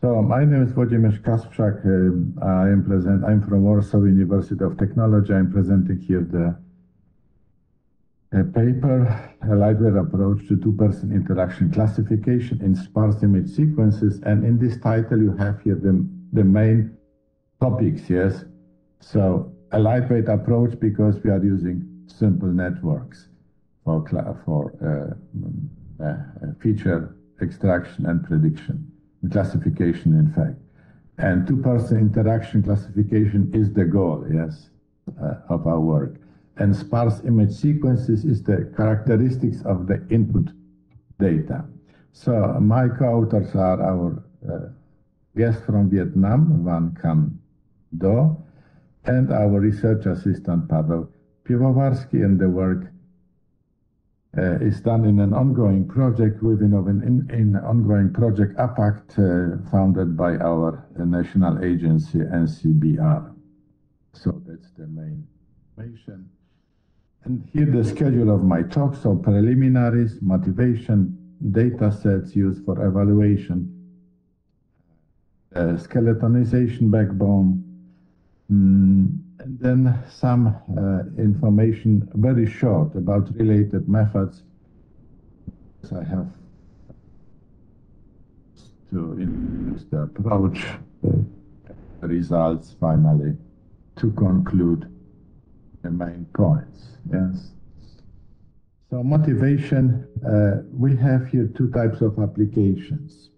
So my name is Włodzimierz Kasprzak. I'm from Warsaw University of Technology. I'm presenting here the paper, a lightweight approach to two-person interaction classification in sparse image sequences. And in this title, you have here the main topics, yes? So a lightweight approach because we are using simple networks for feature extraction and prediction, classification, in fact. And two-person interaction classification is the goal, yes, of our work. And sparse image sequences is the characteristics of the input data. So my co-authors are our guest from Vietnam, Khanh, and our research assistant, Paweł, Piwowarski, and the work is done in an ongoing project within an ongoing project APACT founded by our national agency NCBR. So that's the main information. And here the schedule of my talk. So preliminaries, motivation, data sets used for evaluation, skeletonization backbone, and then some information, very short, about related methods. I have to introduce the approach, the results finally, to conclude the main points. Yes. So motivation, we have here two types of applications.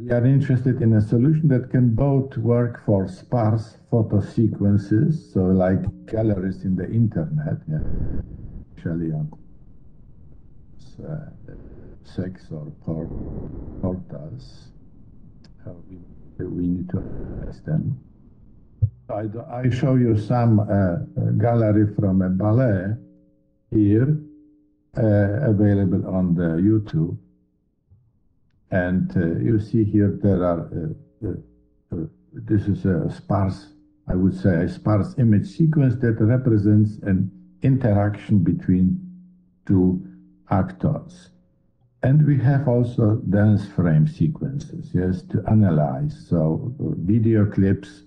We are interested in a solution that can both work for sparse photo sequences, so like galleries in the internet, yeah, actually on sex or portals. We need to analyze them. I show you some gallery from a ballet here, available on the YouTube. And you see here there are, this is a sparse, I would say, a sparse image sequence that represents an interaction between two actors. And we have also dense frame sequences, yes, to analyze. So video clips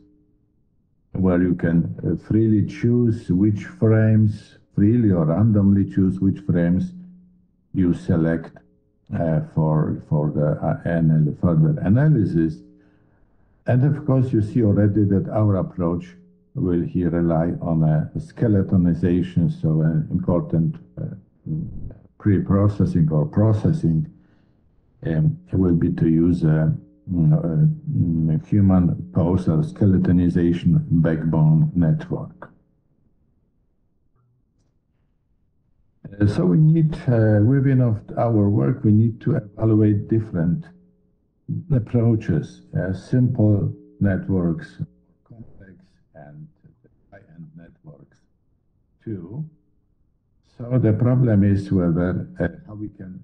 where you can freely choose which frames, freely or randomly choose which frames you select for the further analysis. And of course, you see already that our approach will here rely on a skeletonization, so an important pre-processing or processing will be to use a human pose or skeletonization backbone network. So we need, within our work, we need to evaluate different approaches, simple networks, complex and high-end networks too. So the problem is whether how we can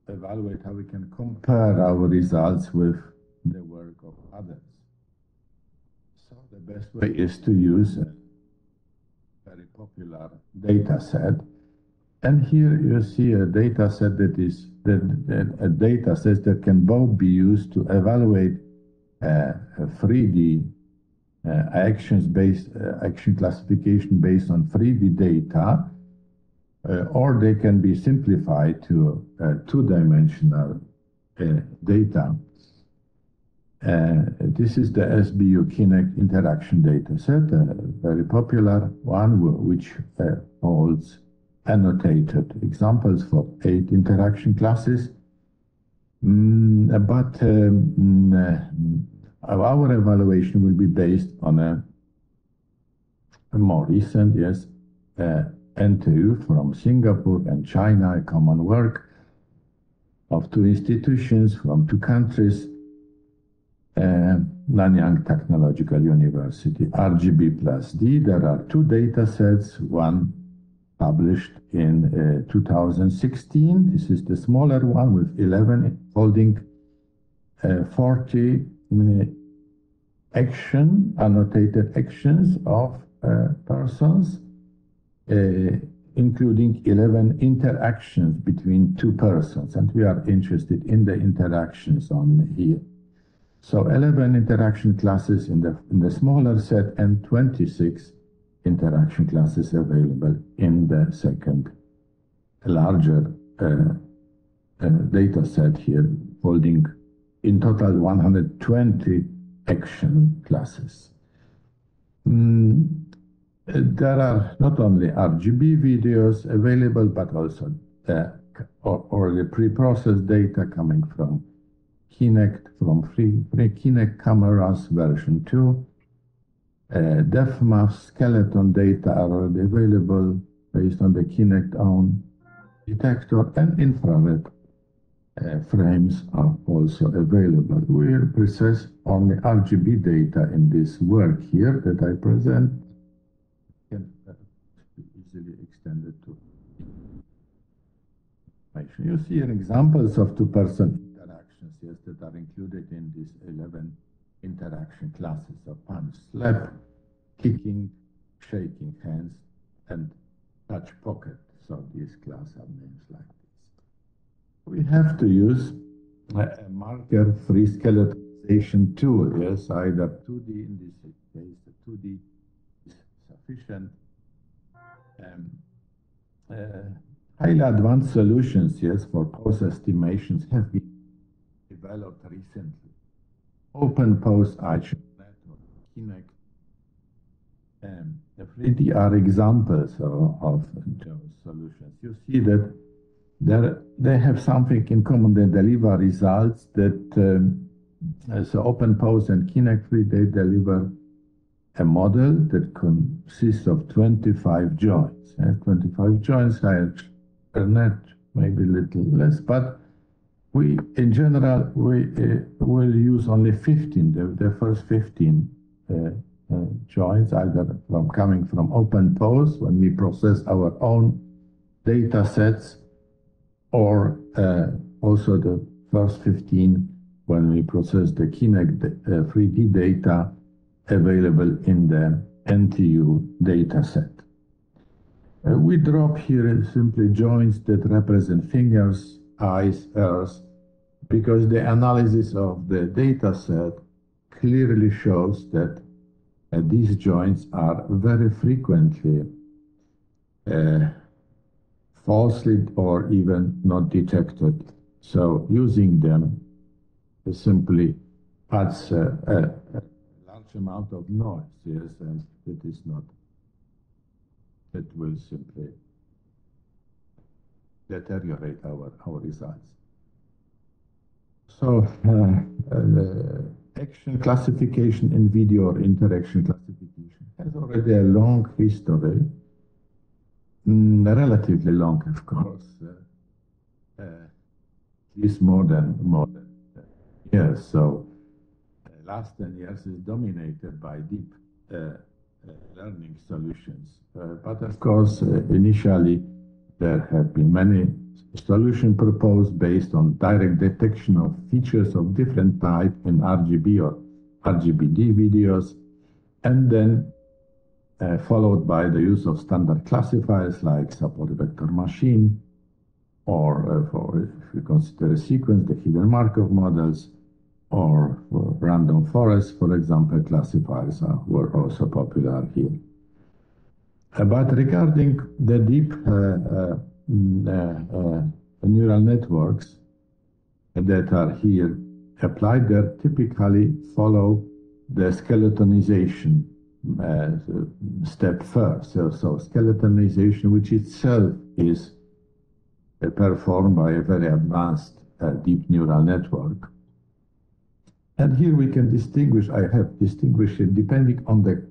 evaluate, how we can compare our results with the work of others. So the best way is to use a very popular data set. And here you see a data set that can both be used to evaluate 3D action classification based on 3D data, or they can be simplified to two-dimensional data. This is the SBU Kinect interaction data set, a very popular one, which holds annotated examples for 8 interaction classes. But our evaluation will be based on a more recent, yes, NTU from Singapore and China, a common work of 2 institutions from 2 countries, Nanyang Technological University, RGB+D. There are 2 data sets, one published in 2016. This is the smaller one with 11 holding 40 annotated actions of persons, including 11 interactions between 2 persons. And we are interested in the interactions on here. So 11 interaction classes in the smaller set and 26 interaction classes available in the second larger data set here, holding in total 120 action classes. There are not only RGB videos available, but also already pre-processed data coming from Kinect, from free Kinect cameras version 2. Depth maps, skeleton data are already available based on the Kinect own detector, and infrared frames are also available. We will process only RGB data in this work here that I present. Can be easily extended to information. You see examples of two-person interactions, yes, that are included in these 11 interaction classes of punch, slap, kicking, shaking hands, and touch pocket. So these classes have names like this. We have to use a marker-free skeletonization tool. Yes, either 2D in this case, the 2D is sufficient. Highly advanced solutions, yes, for pose estimations have been developed recently. Open pose, iChart network, Kinect, and the 3D are examples of those solutions. You see that they have something in common. They deliver results that, so Open Pose and Kinect 3, they deliver a model that consists of 25 joints. 25 joints, higher net, maybe a little less, but we, in general, we will use only 15, the first 15 joints, either coming from Open Pose when we process our own data sets, or also the first 15 when we process the Kinect 3D data available in the NTU data set. We drop here simply joints that represent fingers, eyes, ears, because the analysis of the data set clearly shows that these joints are very frequently falsely or even not detected. So using them simply adds a large amount of noise, yes, and it is not, it will simply deteriorate our results. So action classification in video or interaction classification has already a long history, relatively long, of course, at least more than years. So last 10 years is dominated by deep learning solutions. But of course, initially there have been many solutions proposed based on direct detection of features of different type in RGB or RGBD videos, and then followed by the use of standard classifiers like support vector machine, or for, if you consider a sequence, the hidden Markov models, or for random forest, for example, classifiers were also popular here. But regarding the deep neural networks that are here applied, they typically follow the skeletonization step first. So skeletonization, which itself is performed by a very advanced deep neural network. And here we can distinguish, I have distinguished it depending on the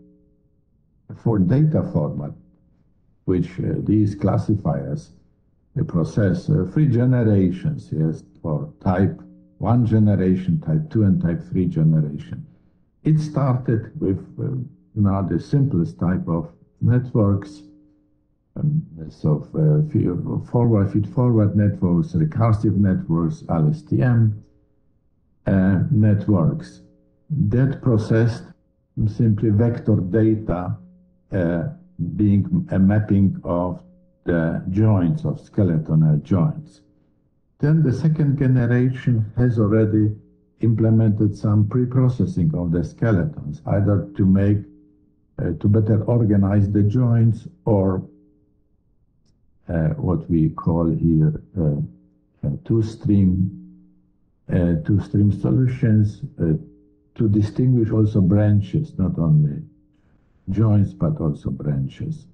data format, which these classifiers process 3 generations, yes, for type 1 generation, type 2, and type 3 generation. It started with now the simplest type of networks, so feed-forward networks, recursive networks, LSTM networks that processed simply vector data being a mapping of the joints, of skeletonal joints. Then the second generation has already implemented some pre-processing of the skeletons, either to make, to better organize the joints, or what we call here two-stream solutions, to distinguish also branches, not only joints, but also branches.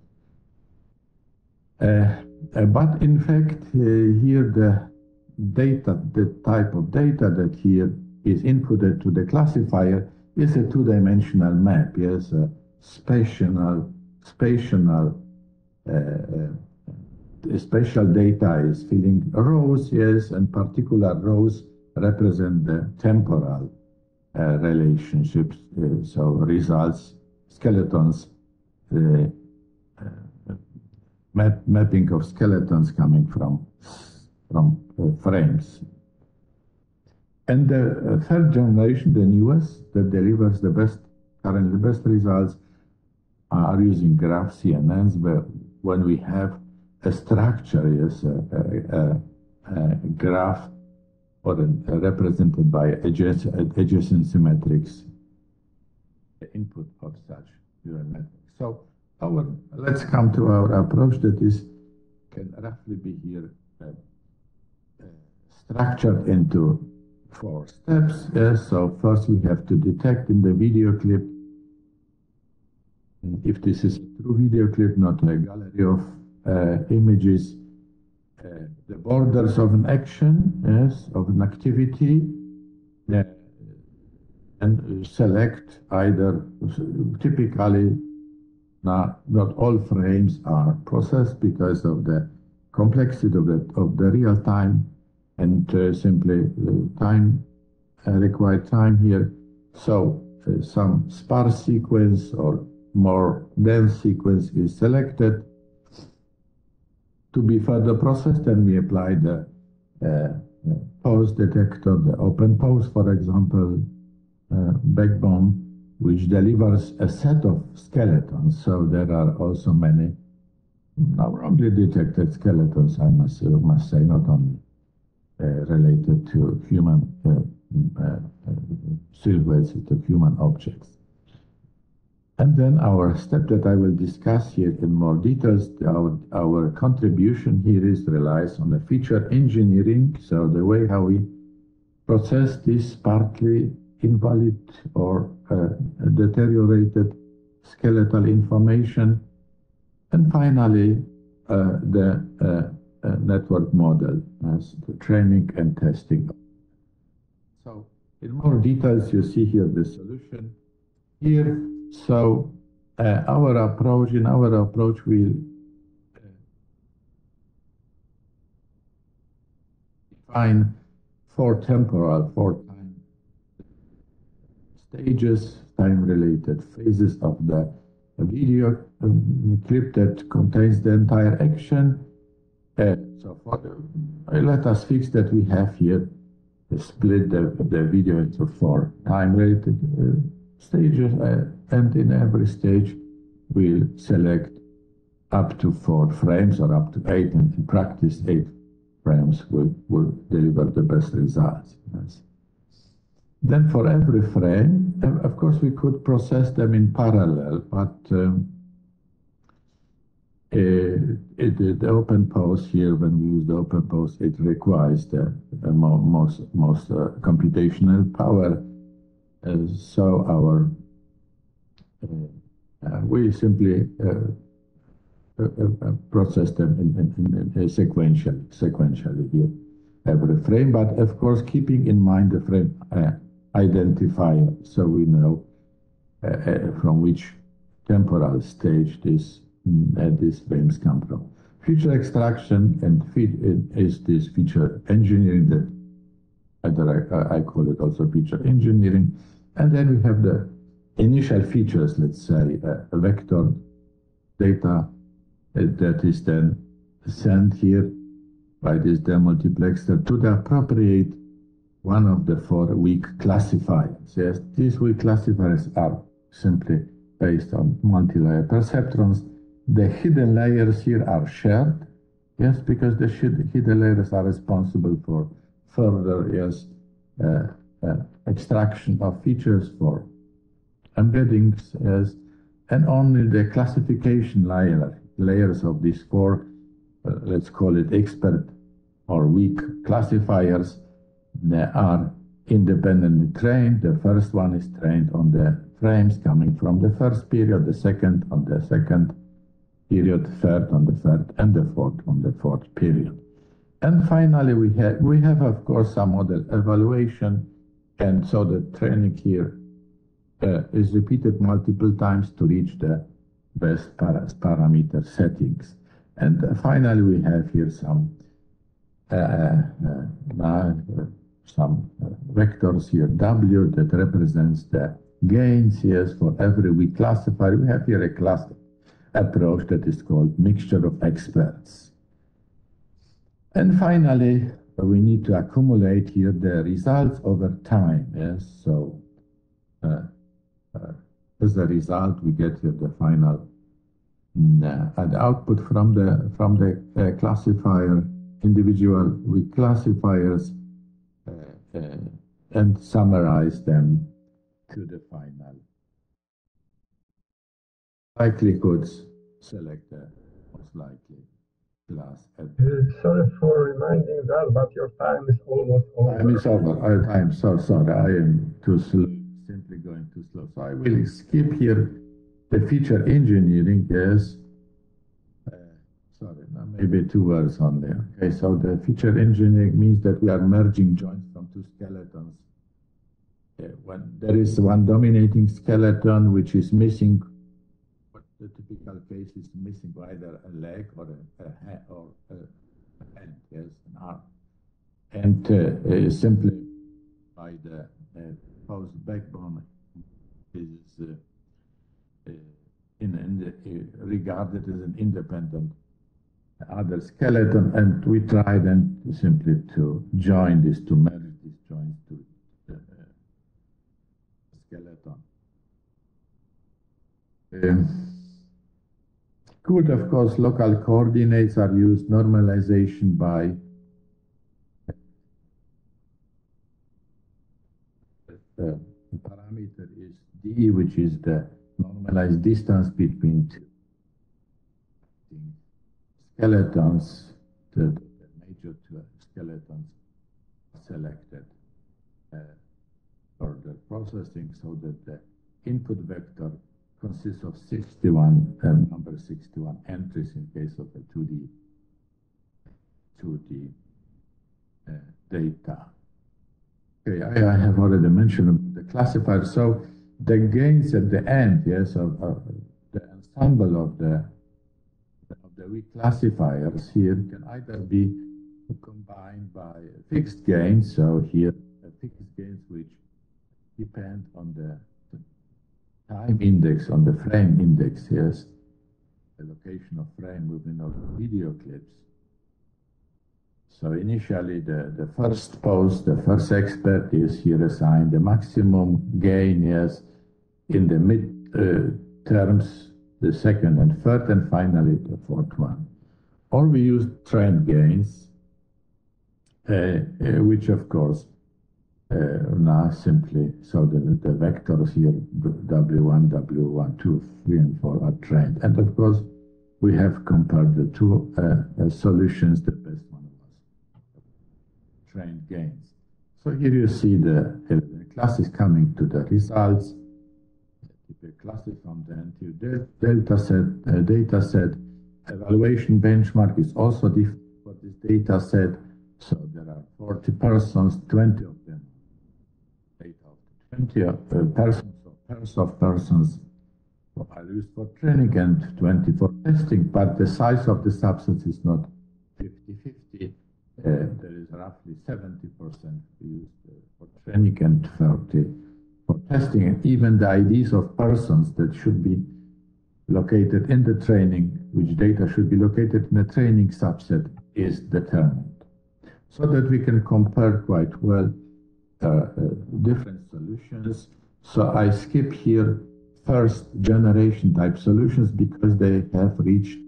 But in fact, here the data, the type of data that here is inputted to the classifier is a two-dimensional map. Yes, a spatial data is filling rows, yes, and particular rows represent the temporal relationships. So results, skeletons, mapping of skeletons coming from frames. And the third generation, the newest, that delivers the best, currently best results, are using graph CNNs, where when we have a structure, yes, a graph, or represented by adjacent symmetrics, the input of such neural networks. So let's come to our approach that is can roughly be here structured into 4 steps. Yes, so first we have to detect in the video clip if this is a true video clip, not a gallery of images, the borders of an action, yes, of an activity, and select either, typically not all frames are processed because of the complexity of the real time and simply required time here. So some sparse sequence or more dense sequence is selected to be further processed, and we apply the pose detector, the open pose, for example, backbone, which delivers a set of skeletons. So there are also many now wrongly detected skeletons, I must say, not only related to human silhouettes, to human objects. And then our step that I will discuss here in more details, our contribution here relies on the feature engineering, so the way how we process this partly invalid or deteriorated skeletal information, and finally the network model as the training and testing. So in more details, you see here the solution here. So in our approach, we'll define 4 time stages, time-related phases of the video clip that contains the entire action. So let us fix that we have here split the video into 4 time-related stages, and in every stage we'll select up to 4 frames or up to 8, and in practice 8 frames will deliver the best results. Yes. Then for every frame, of course we could process them in parallel, but the open pose here, when we use the open pose, it requires the most computational power. So we simply process them in sequentially here, every frame, but of course keeping in mind the frame identifier, so we know from which temporal stage these frames come from. Feature extraction and is this feature engineering that I call it also feature engineering. And then we have the initial features, let's say, a vector data that is then sent here by this demultiplexer to the appropriate one of the 4 weak classifiers. Yes, these weak classifiers are simply based on multi-layer perceptrons. The hidden layers here are shared, yes, because the hidden layers are responsible for further, yes, extraction of features for embeddings, and only the classification layers of these four, let's call it expert or weak classifiers, they are independently trained. The first one is trained on the frames coming from the first period, the second on the second period, third on the third, and the fourth on the fourth period. And finally, we have of course some model evaluation, and so the training here is repeated multiple times to reach the best parameter settings. And finally, we have here some vectors here, W, that represents the gains. Yes, for every weak classifier, we have here a class approach that is called mixture of experts. And finally, we need to accumulate here the results over time. Yes, so as a result, we get here the final and output from the classifier, individual weak classifiers, and summarize them to the final likelihoods. Select the most likely class. Sorry for reminding that, but your time is almost over. Time is over. I'm so sorry. I am too slow. Simply going too slow. So I will skip here the feature engineering. Yes. Sorry, no, maybe 2 words only. Okay, so the feature engineering means that we are merging joints from two skeletons. When there is one dominating skeleton which is missing, what the typical case is missing either a leg or a hand, or a hand, yes, an arm. And simply by the post backbone is regarded as an independent other skeleton, and we try then simply to join this, to merge these joints to the skeleton. Good, of course, local coordinates are used, normalization by the parameter is d, which is the normalized distance between two skeletons. The major two skeletons selected for the processing, so that the input vector consists of 61 number 61 entries in case of a 2D data. Okay, I have already mentioned the classifier. So the gains at the end, yes, of the ensemble of the weak classifiers here can either be combined by fixed gains. So here, fixed gains which depend on the time index, on the frame index, yes, the location of frame within our video clips. So initially, the first post, the first expert is here assigned the maximum gain, yes, in the mid terms, the second and third, and finally the fourth one. Or we use trend gains, which of course now simply, so the vectors here, W1, W1, 2, 3, and 4 are trend. And of course, we have compared the two solutions. The best one was trend gains. So here you see the classes coming to the results. The classes from the NTU data set. Evaluation benchmark is also different for this data set. So there are 40 persons, 20 of them, data of 20 persons, or pairs of persons are used for training and 20 for testing, but the size of the subset is not 50-50. There is roughly 70% used for training and 30 for testing, and even the IDs of persons that should be located in the training, which data should be located in the training subset, is determined, so that we can compare quite well different solutions. So I skip here first generation type solutions because they have reached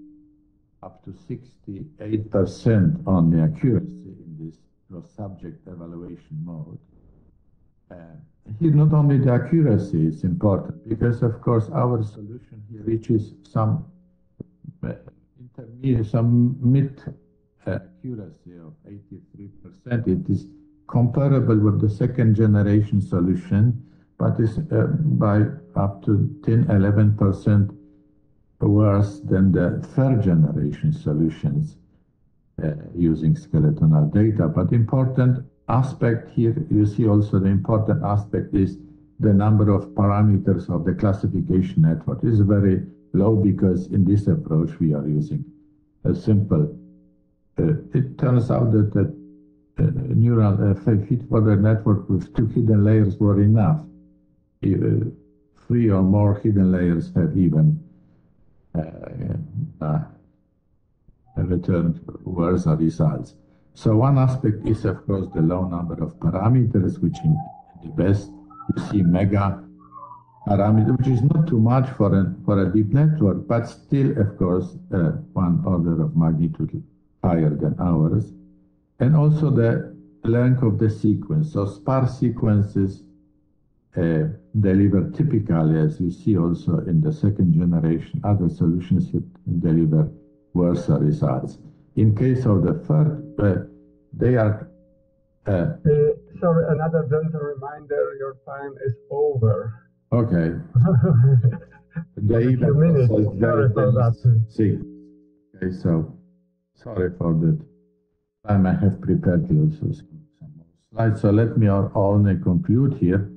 up to 68% on the accuracy in this cross-subject evaluation mode. Here, not only the accuracy is important, because of course our solution here reaches some intermediate, some mid accuracy of 83%. It is comparable with the second generation solution, but is by up to 10–11% worse than the third generation solutions using skeletonal data. But important aspect here, you see also the important aspect is the number of parameters of the classification network is very low, because in this approach we are using a simple. It turns out that the neural feed-forward network with 2 hidden layers were enough. 3 or more hidden layers have even returned worse results. So one aspect is, of course, the low number of parameters, which in the best you see mega parameter, which is not too much for a deep network, but still, of course, 1 order of magnitude higher than ours. And also the length of the sequence. So sparse sequences deliver typically, as you see also in the second generation, other solutions deliver worse results. In case of the third, they are... sorry, another gentle reminder, your time is over. Okay. The event minutes. Sorry for that. See. Okay, so sorry for that. I have prepared also some more slides. So let me only conclude here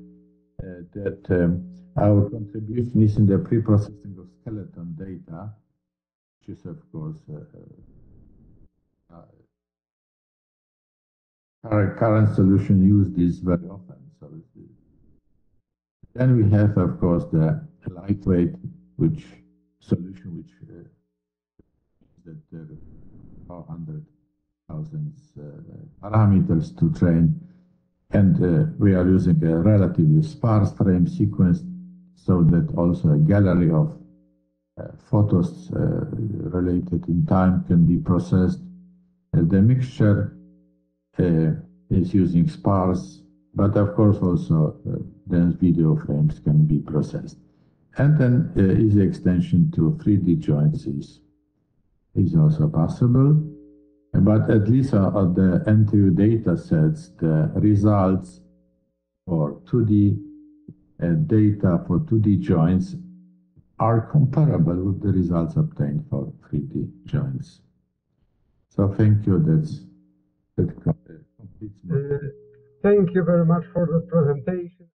that our contribution is in the pre-processing of skeleton data, which is, of course, current solution use this very often. So then we have, of course, the lightweight solution, which that there are 400,000 parameters to train, and we are using a relatively sparse frame sequence, so that also a gallery of photos related in time can be processed. The mixture is using sparse, but of course also dense video frames can be processed. And then easy extension to 3D joints is also possible. But at least on the NTU data sets, the results for 2D data for 2D joints are comparable with the results obtained for 3D joints. So thank you. That completes my... Thank you very much for the presentation.